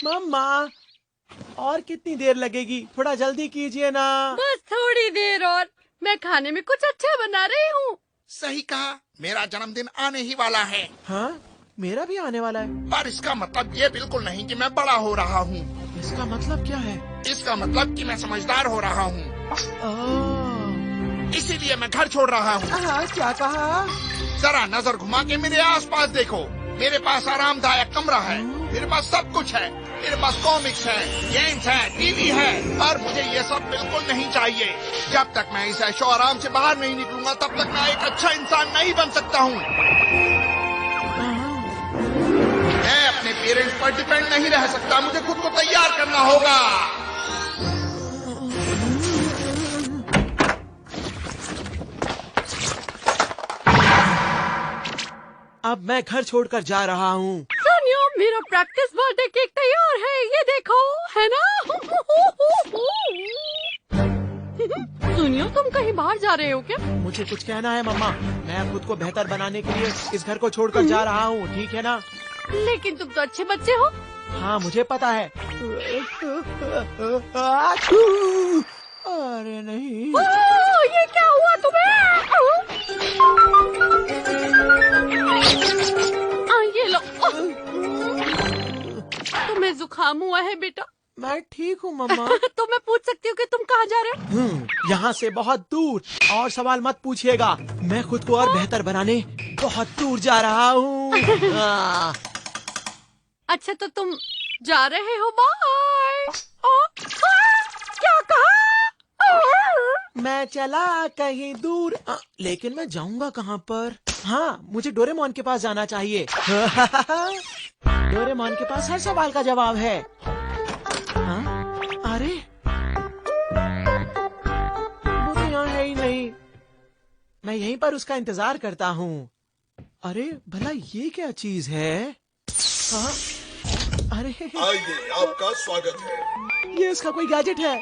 मम्मा, और कितनी देर लगेगी? थोड़ा जल्दी कीजिए ना। बस थोड़ी देर और, मैं खाने में कुछ अच्छा बना रही हूँ। सही कहा, मेरा जन्मदिन आने ही वाला है। हाँ, मेरा भी आने वाला है। पर इसका मतलब ये बिल्कुल नहीं कि मैं बड़ा हो रहा हूँ। इसका मतलब क्या है? इसका मतलब कि मैं समझदार हो रहा हूँ, ओह, इसीलिए मैं घर छोड़ रहा हूँ। क्या कहा? जरा नजर घुमा के मेरे आसपास देखो। मेरे पास आरामदायक कमरा है, मेरे पास सब कुछ है। मेरे पास कॉमिक्स है, गेम्स है, टीवी है, और मुझे ये सब बिल्कुल नहीं चाहिए। जब तक मैं इस ऐशो आराम से बाहर नहीं निकलूंगा, तब तक मैं एक अच्छा इंसान नहीं बन सकता हूँ। मैं अपने पेरेंट्स पर डिपेंड नहीं रह सकता, मुझे खुद को तैयार करना होगा। अब मैं घर छोड़कर जा रहा हूँ। सोनिया, मेरा प्रैक्टिस बर्थडे केक तैयार है, ये देखो, है ना? सोनिया, तुम कहीं बाहर जा रहे हो क्या? मुझे कुछ कहना है मम्मा। मैं खुद को बेहतर बनाने के लिए इस घर को छोड़कर जा रहा हूँ, ठीक है ना? लेकिन तुम तो अच्छे बच्चे हो। हाँ, मुझे पता है। अरे नहीं। ये क्या हुआ तुम्हें? ये लो। तुम्हें जुकाम हुआ है बेटा? मैं ठीक हूँ मम्मा। तो मैं पूछ सकती हूँ कि तुम कहाँ जा रहे हो? यहाँ से बहुत दूर। और सवाल मत पूछिएगा। मैं खुद को और बेहतर बनाने बहुत दूर जा रहा हूँ। अच्छा, तो तुम जा रहे हो? बाय। क्या कहा? मैं चला कहीं दूर। लेकिन मैं जाऊंगा कहाँ पर? हाँ, मुझे डोरेमोन के पास जाना चाहिए। डोरेमोन के पास हर सवाल का जवाब है। हाँ? अरे, वो तो यहाँ है ही नहीं। मैं यहीं पर उसका इंतजार करता हूँ। अरे भला ये क्या चीज है? हाँ? अरे, आइए, आपका स्वागत है। ये उसका कोई गैजेट है।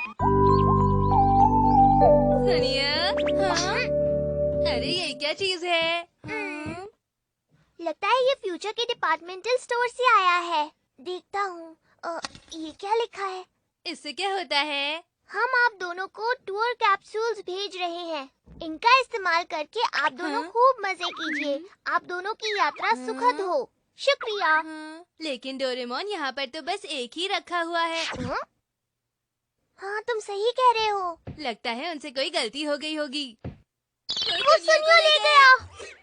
सोनिया, हाँ? अरे ये क्या चीज है? लगता है ये फ्यूचर के डिपार्टमेंटल स्टोर से आया है। देखता हूँ। ये क्या लिखा है? इससे क्या होता है? हम आप दोनों को टूर कैप्सूल्स भेज रहे हैं। इनका इस्तेमाल करके आप दोनों खूब मजे कीजिए। आप दोनों की यात्रा सुखद हो। शुक्रिया। लेकिन डोरेमोन, यहाँ पर तो बस एक ही रखा हुआ है। हाँ, तुम सही कह रहे हो। लगता है उनसे कोई गलती हो गई होगी। वो सुनियो ले गया।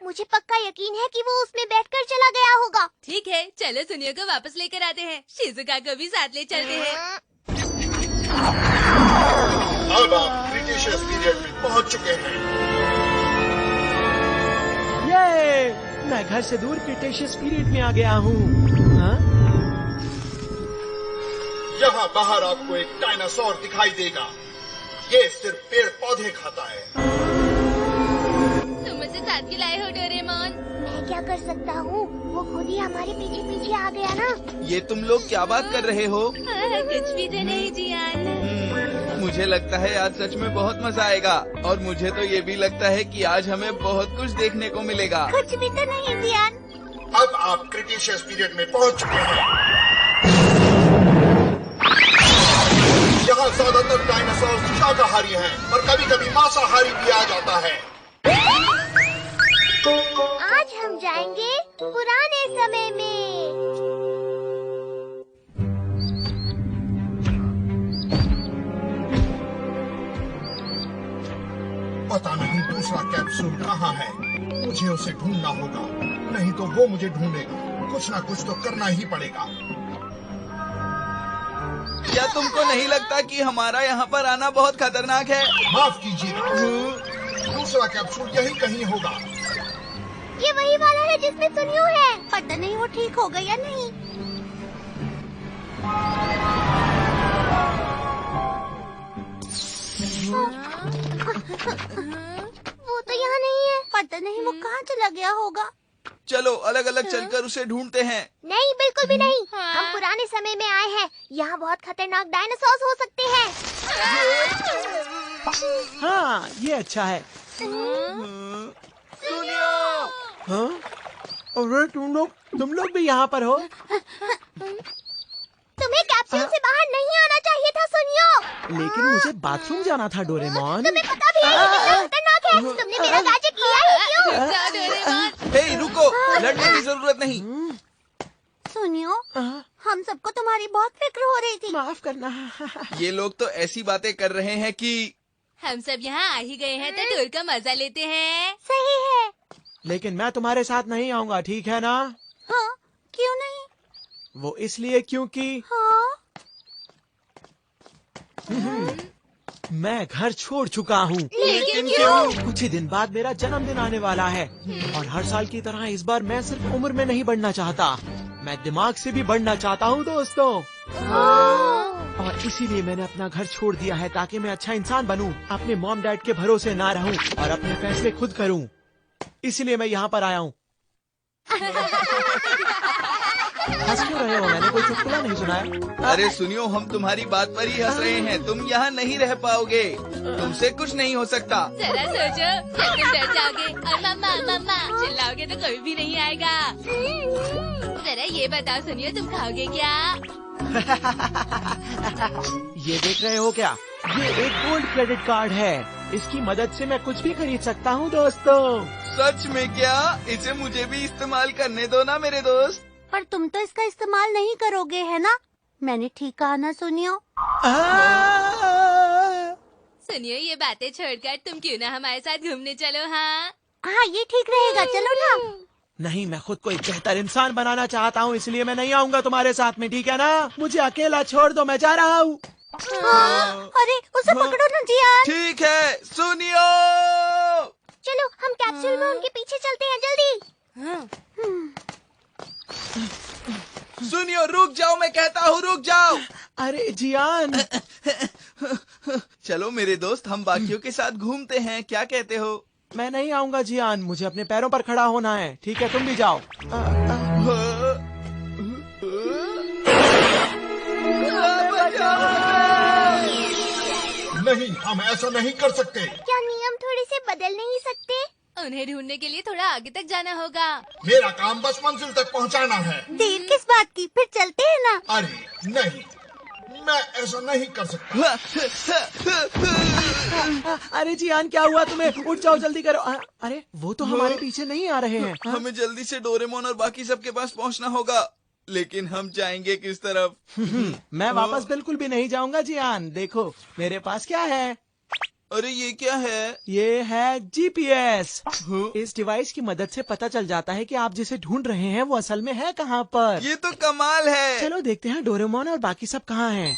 मुझे पक्का यकीन है कि वो उसमें बैठकर चला गया होगा। ठीक है, चलो सुनियो को वापस लेकर आते हैं। शिजुका को भी साथ ले चलते हैं। अब आप क्रिटेशियस पीरियड में पहुंच चुके हैं। ये मैं घर से दूर क्रिटेशियस पीरियड में आ गया हूँ। हाँ? यहाँ बाहर आपको एक डायनासोर दिखाई देगा। ये सिर्फ पेड़ पौधे खाता है। तुम मुझे साथ खिलाए हो डोरेमोन। मैं क्या कर सकता हूँ? वो खुद ही हमारे पीछे पीछे आ गया ना। ये तुम लोग क्या बात कर रहे हो? कुछ भी तो नहीं जियान। मुझे लगता है आज सच में बहुत मजा आएगा। और मुझे तो ये भी लगता है कि आज हमें बहुत कुछ देखने को मिलेगा। कुछ भी तो नहीं जियान। अब आप क्रिटेशियस पीरियड में पहुंच चुके हैं। यहाँ ज्यादातर डायनासोर शाकाहारी हैं, पर कभी कभी मांसाहारी भी आ जाता है। आज हम जाएंगे पुराने समय में। पता नहीं दूसरा कैप्सूल कहाँ है। मुझे उसे ढूंढना होगा, नहीं तो वो मुझे ढूंढेगा। कुछ ना कुछ तो करना ही पड़ेगा। क्या तुमको नहीं लगता कि हमारा यहाँ पर आना बहुत खतरनाक है? माफ कीजिए, दूसरा कैप्सूल यही कहीं होगा। ये वही वाला है जिसमें सुनियो है। पता नहीं वो ठीक होगा या नहीं। वो तो यहाँ नहीं है। पता नहीं वो कहाँ चला गया होगा। चलो अलग अलग चलकर उसे ढूंढते हैं। नहीं, बिल्कुल भी नहीं। हम पुराने समय में आए हैं। यहाँ बहुत खतरनाक डायनासोर हो सकते हैं। हाँ, ये अच्छा है। हाँ? अरे तुम लोग भी यहाँ पर हो? तुम्हें क्या कैप्सूल से बाहर नहीं आना चाहिए था सुनियो। लेकिन मुझे बाथरूम जाना था डोरेमोन। तुम्हें पता भी है ये कितना खतरनाक है। तुमने मेरा गैजेट लिया ही क्यों? जा डोरेमोन। हे रुको, लड़ने की जरूरत नहीं। सुनियो, हाँ, हम सबको तुम्हारी बहुत फिक्र हो रही थी। माफ करना। ये लोग तो ऐसी बातें कर रहे हैं कि हम सब यहाँ आ ही गए हैं तो टूर का मजा लेते हैं। सही है। लेकिन मैं तुम्हारे साथ नहीं आऊंगा, ठीक है ना? हाँ, क्यों नहीं? वो इसलिए क्योंकि हाँ, मैं घर छोड़ चुका हूँ। लेकिन क्यों? कुछ ही दिन बाद मेरा जन्मदिन आने वाला है और हर साल की तरह इस बार मैं सिर्फ उम्र में नहीं बढ़ना चाहता, मैं दिमाग से भी बढ़ना चाहता हूँ दोस्तों। और इसीलिए मैंने अपना घर छोड़ दिया है ताकि मैं अच्छा इंसान बनूं, अपने मॉम डैड के भरोसे ना रहूं और अपने फैसले खुद करूं। इसलिए मैं यहाँ पर आया हूँ। हंस क्यों रहे हो? मैंने कोई चुटकुला नहीं सुनाया। अरे सुनियो, हम तुम्हारी बात पर ही हंस रहे हैं। तुम यहाँ नहीं रह पाओगे, तुमसे कुछ नहीं हो सकता। जरा सोचो, जब तुम डर जाओगे और मम्मा मम्मा चिल्लाओगे तो कोई भी नहीं आएगा। जरा ये बताओ सुनियो, तुम खाओगे क्या? ये देख रहे हो क्या? ये एक गोल्ड क्रेडिट कार्ड है। इसकी मदद से मैं कुछ भी खरीद सकता हूँ दोस्तों। सच में क्या? इसे मुझे भी इस्तेमाल करने दो ना मेरे दोस्त। पर तुम तो इसका इस्तेमाल नहीं करोगे है ना? मैंने ठीक कहा ना सुनियो? सुनियो, ये बातें छोड़कर तुम क्यों ना हमारे साथ घूमने चलो? हाँ हाँ, ये ठीक रहेगा, चलो ना। नहीं, मैं खुद को एक बेहतर इंसान बनाना चाहता हूँ, इसलिए मैं नहीं आऊंगा तुम्हारे साथ में, ठीक है ना? मुझे अकेला छोड़ दो, मैं जा रहा हूँ। हाँ, अरे उसे पकड़ो ना जियान। ठीक है सुनियो। चलो हम कैप्सूल में उनके पीछे चलते हैं, जल्दी। सुनियो, रुक जाओ, मैं कहता हूँ रुक जाओ। अरे जियान, चलो मेरे दोस्त, हम बाकियों के साथ घूमते हैं, क्या कहते हो? मैं नहीं आऊंगा जियान, मुझे अपने पैरों पर खड़ा होना है, ठीक है? तुम भी जाओ। नहीं, हम ऐसा नहीं कर सकते। क्या नियम थोड़े से बदल नहीं सकते? उन्हें ढूंढने के लिए थोड़ा आगे तक जाना होगा। मेरा काम बस मंजिल तक पहुंचाना है। देर किस बात की? फिर चलते हैं ना। अरे नहीं, मैं ऐसा नहीं कर सकता। अरे जियान, क्या हुआ तुम्हें? उठ जाओ, जल्दी करो। अरे वो तो हमारे पीछे नहीं आ रहे हैं। हमें जल्दी से डोरेमोन और बाकी सबके पास पहुंचना होगा, लेकिन हम जाएंगे किस तरफ? मैं वापस बिल्कुल भी नहीं जाऊंगा जियान। देखो मेरे पास क्या है। अरे ये क्या है? ये है जीपीएस। इस डिवाइस की मदद से पता चल जाता है कि आप जिसे ढूंढ रहे हैं वो असल में है कहाँ पर। ये तो कमाल है। चलो देखते हैं डोरेमोन और बाकी सब कहाँ हैं।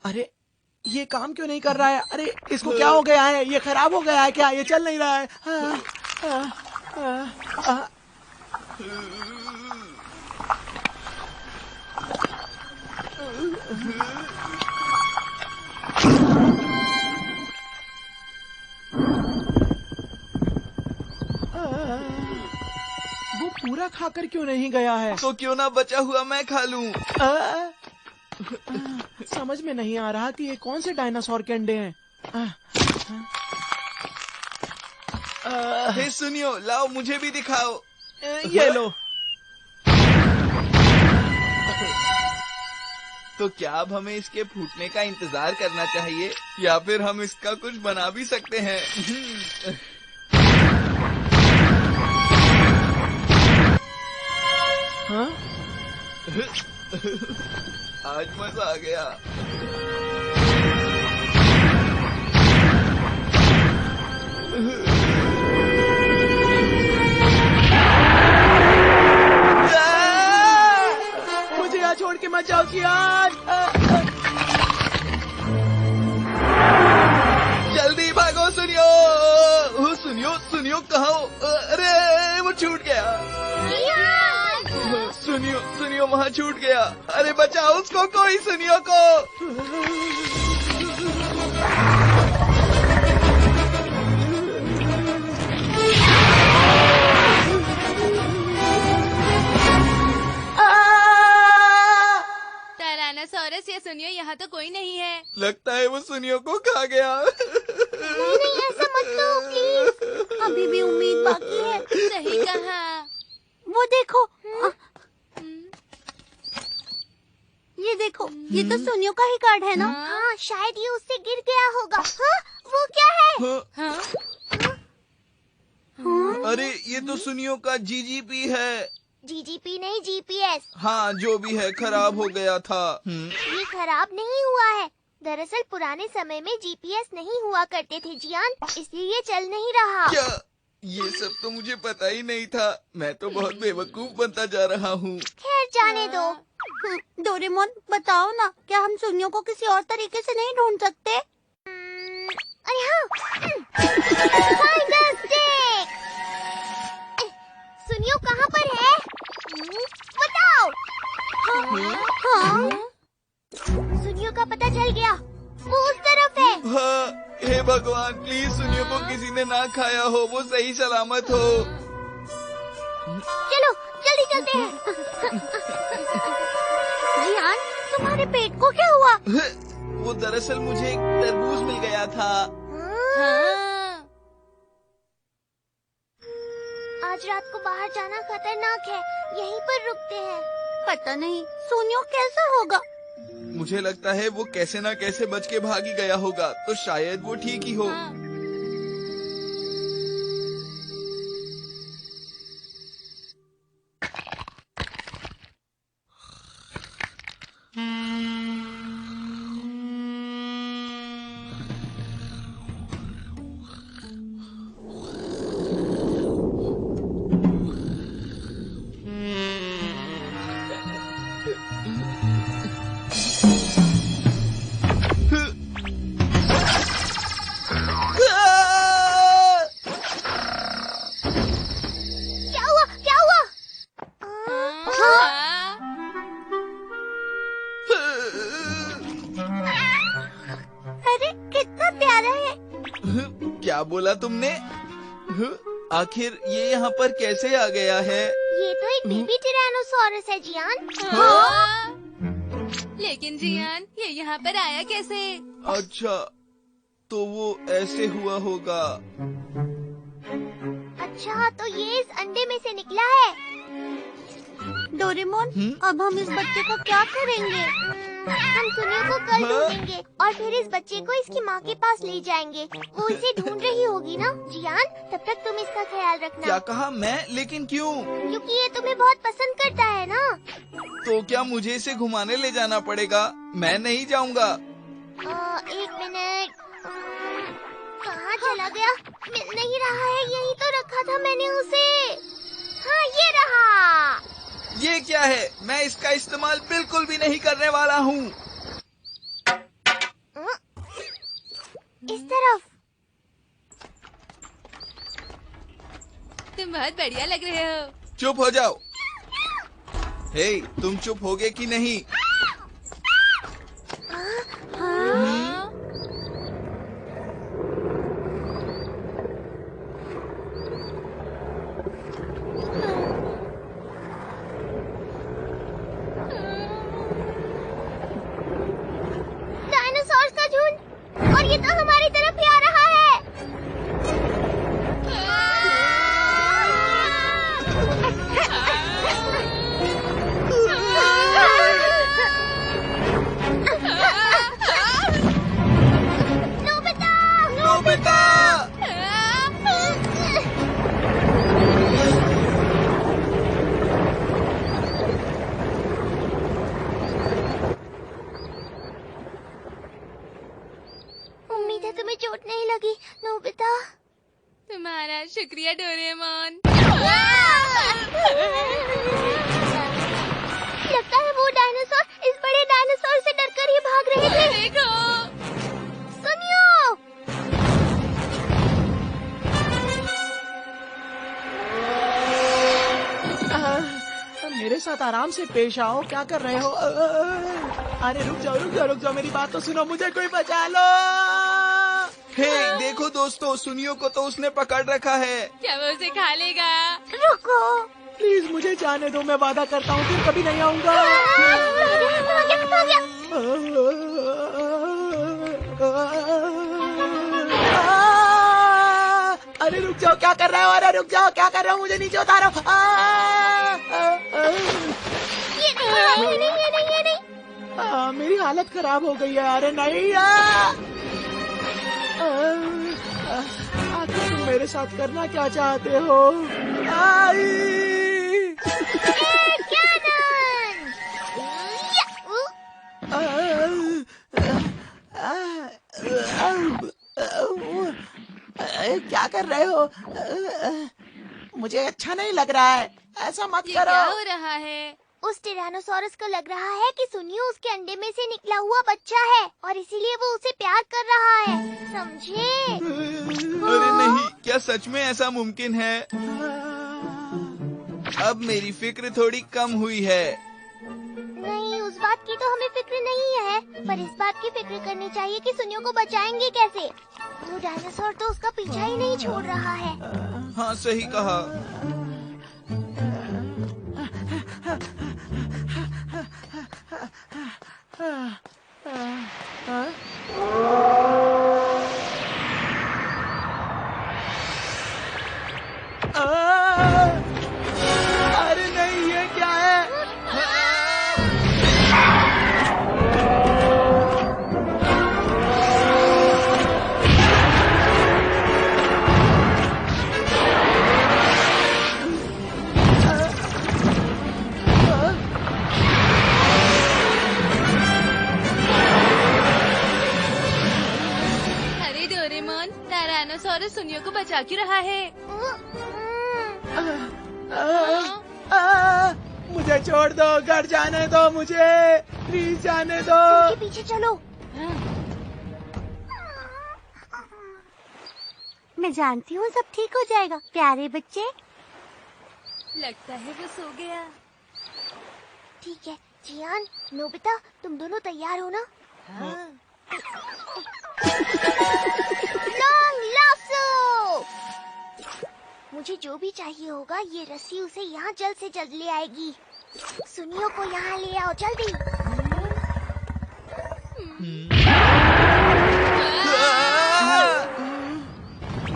अरे ये काम क्यों नहीं कर रहा है? अरे इसको क्या हो गया है? ये खराब हो गया है क्या? ये चल नहीं रहा है। वो पूरा खाकर क्यों नहीं गया है? तो क्यों ना बचा हुआ मैं खा लूं? समझ में नहीं आ रहा कि ये कौन से डायनासोर के अंडे हैं। हे सुनियो, लाओ मुझे भी दिखाओ। ये लो। तो क्या अब हमें इसके फूटने का इंतजार करना चाहिए या फिर हम इसका कुछ बना भी सकते हैं? हाँ? आज मजा आ गया। मुझे यहाँ छोड़ के मत जाओ जियान। जल्दी भागो सुनियो। सुनियो सुनियो, कहाँ हो? अरे वो छूट गया। सुनियो सुनियो, वहाँ छूट गया। अरे बचाओ उसको कोई, सुनियो को। टायरानोसोरस या सुनियो, यहाँ तो कोई नहीं है। लगता है वो सुनियो को खा गया। नहीं, ऐसा मत कहो प्लीज। अभी भी उम्मीद बाकी है। सही कहा। वो देखो। ये देखो, ये तो सुनियो का ही कार्ड है ना? हाँ, शायद ये उससे गिर गया होगा। हाँ, वो क्या है? हाँ? अरे ये तो सुनियो का जीजीपी है। जीजीपी नहीं, जीपीएस। हाँ जो भी है, खराब हो गया था। ये खराब नहीं हुआ है। दरअसल पुराने समय में जीपीएस नहीं हुआ करते थे जियान, इसलिए ये चल नहीं रहा। क्या? ये सब तो मुझे पता ही नहीं था। मैं तो बहुत बेवकूफ बनता जा रहा हूँ। खैर जाने दो। डोरेमोन बताओ ना, क्या हम सुनियो को किसी और तरीके से नहीं ढूंढ सकते? अरे हाँ, Find the stick! सुनियो कहाँ पर है? बताओ। हाँ? सुनियो का पता चल गया, वो उस तरफ है। हाँ, हे भगवान, प्लीज सुनियो को किसी ने ना खाया हो, वो सही सलामत हो। चलो जल्दी चलते हैं। जियान, तुम्हारे पेट को क्या हुआ? वो दरअसल मुझे एक तरबूज मिल गया था। आज रात को बाहर जाना खतरनाक है, यहीं पर रुकते हैं। पता नहीं सुनियो कैसा होगा। मुझे लगता है वो कैसे ना कैसे बच के भाग ही गया होगा, तो शायद वो ठीक ही हो। क्या हुआ? क्या हुआ? अरे कितना प्यारा है। क्या बोला तुमने? आखिर ये यहाँ पर कैसे आ गया है? ये तो एक बेबी टिरानोसॉरस है जियान। लेकिन जियान, ये यहाँ पर आया कैसे? अच्छा, तो वो ऐसे हुआ होगा। अच्छा, तो ये इस अंडे में से निकला है। डोरेमोन, अब हम इस बच्चे को क्या करेंगे? हम सुनियो को कल हाँ? ढूंढेंगे और फिर इस बच्चे को इसकी माँ के पास ले जाएंगे। वो इसे ढूंढ रही होगी ना जियान, तब तक तुम इसका ख्याल रखना। क्या कहा मैं? लेकिन क्यों? क्योंकि ये तुम्हें बहुत पसंद करता है ना। तो क्या मुझे इसे घुमाने ले जाना पड़ेगा? मैं नहीं जाऊंगा। एक मिनट, कहाँ चला गया? मिल नहीं रहा है, यहीं तो रखा था मैंने उसे। हाँ, ये रहा। ये क्या है? मैं इसका इस्तेमाल बिल्कुल भी नहीं करने वाला हूँ। इस तरफ। तुम बहुत बढ़िया लग रहे हो। चुप हो जाओ। हे, तुम चुप होगे कि नहीं? डायनासोर का झुंड, और ये तो हमारी तरफ ही आ रहा है। नोबिता! नोबिता! उम्मीद है तुम्हें चोट नहीं लगी नोबिता। तुम्हारा शुक्रिया डोरेमोन। लगता है वो डायनासोर इस बड़े डायनासोर से डरकर ही भाग रहे थे। देखो, सुनियो! मेरे साथ आराम से पेश आओ, क्या कर रहे हो? अरे रुक जाओ, मेरी बात तो सुनो, मुझे कोई बचा लो। हे, देखो दोस्तों, सुनियो को तो उसने पकड़ रखा है। क्या वो उसे खा लेगा? रुको। प्लीज मुझे जाने दो, मैं वादा करता हूँ फिर कभी नहीं आऊंगा। अरे रुक जाओ, क्या कर रहे हो? अरे रुक जाओ, क्या कर रहे हो? मुझे नीचे उतारो। ये नहीं। मेरी हालत खराब हो गई है। अरे नहीं आखिर तुम मेरे साथ करना क्या चाहते हो? क्या कर रहे हो? मुझे अच्छा नहीं लग रहा है, ऐसा मत ये करो। क्या हो रहा है? उस टिरानोसॉरस को लग रहा है कि सुनियो उसके अंडे में से निकला हुआ बच्चा है और इसीलिए वो उसे प्यार कर रहा है, समझे? अरे नहीं, क्या सच में ऐसा मुमकिन है? अब मेरी फिक्र थोड़ी कम हुई है। नहीं, उस बात की तो हमें फिक्र नहीं है, पर इस बात की फिक्र करनी चाहिए कि सुनियो को बचाएंगे कैसे। वो डायनासोर तो उसका पीछा ही नहीं छोड़ रहा है। हाँ, सही कहा। अरे नहीं, ये क्या है? अरे डोरेमोन, टायरानोसॉरस सुनियो को बचा क्यों रहा है? मुझे छोड़ दो, घर जाने दो मुझे, प्लीज जाने दो। उनके पीछे चलो। मैं जानती हूँ सब ठीक हो जाएगा प्यारे बच्चे। लगता है वो सो गया। ठीक है, जियान, नोबिता, तुम दोनों तैयार हो ना? Long lasso! मुझे जो भी चाहिए होगा, ये रस्सी उसे यहाँ जल्द से जल्द ले आएगी। सुनियो को यहाँ ले आओ जल्दी।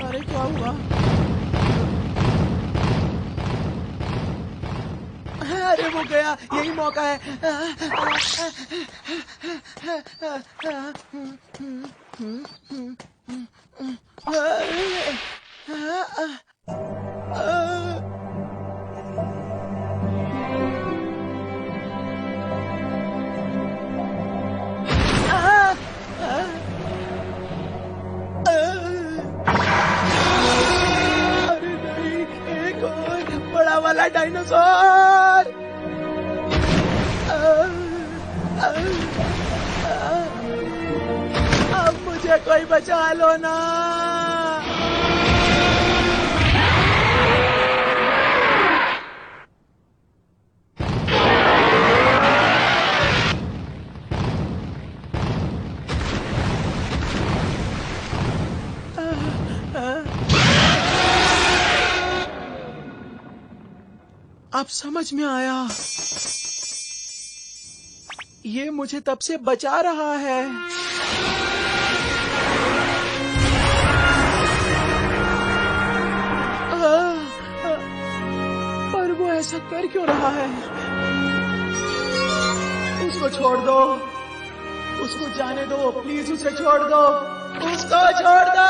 अरे क्या हुआ? अरे वो गया, यही मौका है। अरे नहीं, एक और बड़ा वाला डायनासोर। अब मुझे कोई बचा लो ना। अब समझ में आया, ये मुझे तब से बचा रहा है। पर वो ऐसा कर क्यों रहा है? उसको छोड़ दो, उसको जाने दो, प्लीज उसे छोड़ दो, उसको छोड़ दो।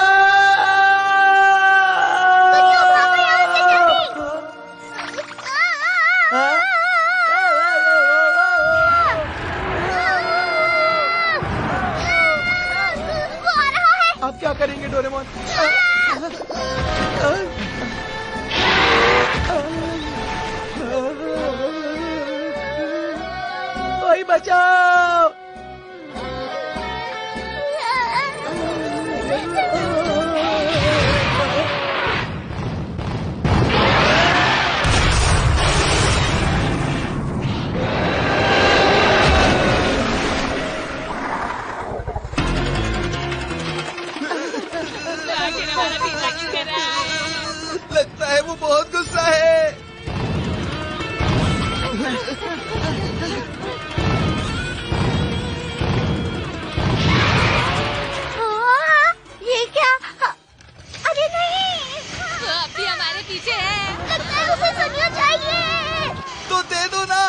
अब क्या करेंगे डोरेमोन? कोई बचाओ! लगता है वो बहुत गुस्सा है। ये क्या? अरे नहीं, वो अब भी हमारे पीछे है। लगता है उसे सुनियो चाहिए। तो दे दो ना।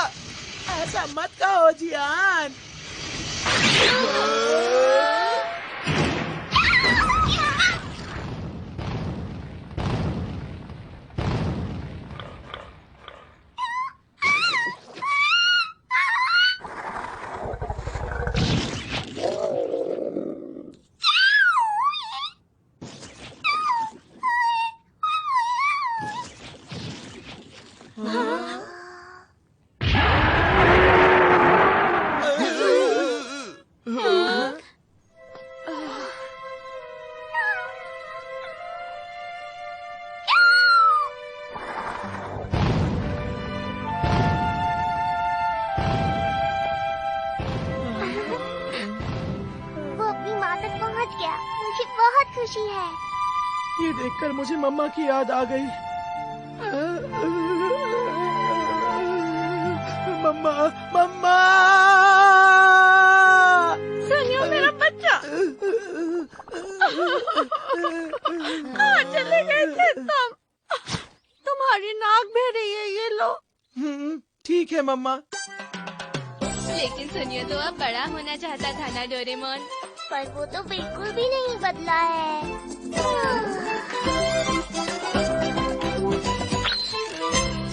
ऐसा मत कहो जियान, वो अपनी माँ तक पहुँच गया। मुझे बहुत खुशी है। ये देखकर मुझे मम्मा की याद आ गई। मम्मा, मम्मा! सोनिया मेरा बच्चा। कहाँ चले गए थे तुम? तुम्हारी नाक बह रही है, ये लो। ठीक है मम्मा। लेकिन सोनिया तो अब बड़ा होना चाहता था ना डोरेमोन। पर वो तो बिल्कुल भी नहीं बदला है।